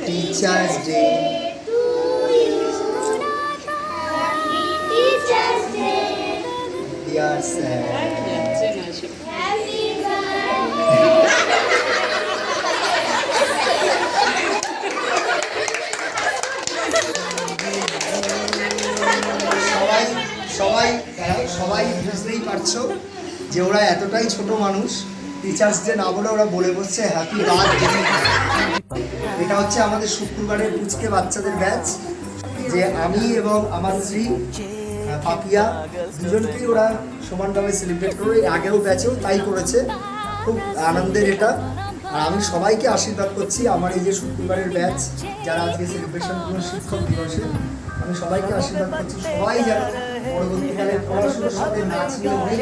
Teachers day dear sir. সবাই সবাই বুঝতেই পারছো যে ওরা এতটাই ছোট মানুষ, টিচার্স ডে না বলে ওরা বলে বসছে হ্যাপি বার্থডে। এটা হচ্ছে আমাদের শুক্রবারের পুচকে বাচ্চাদের ব্যাচ, যে আমি এবং আমার স্ত্রী পাপিয়া দুজনকেই ওরা সমানভাবে সেলিব্রেট করে, আগেও ব্যাচেও তাই করেছে। খুব আনন্দের এটা। আর আমি সবাইকে আশীর্বাদ করছি, আমার এই যে শুক্রবারের ব্যাচ যারা আজকে সেলিব্রেশন করলো শিক্ষক দিবসে, আমি সবাইকে আশীর্বাদ করছি সবাই যেন পরবর্তীকালে পড়াশোনার সাথে নাচ নিয়ে অনেক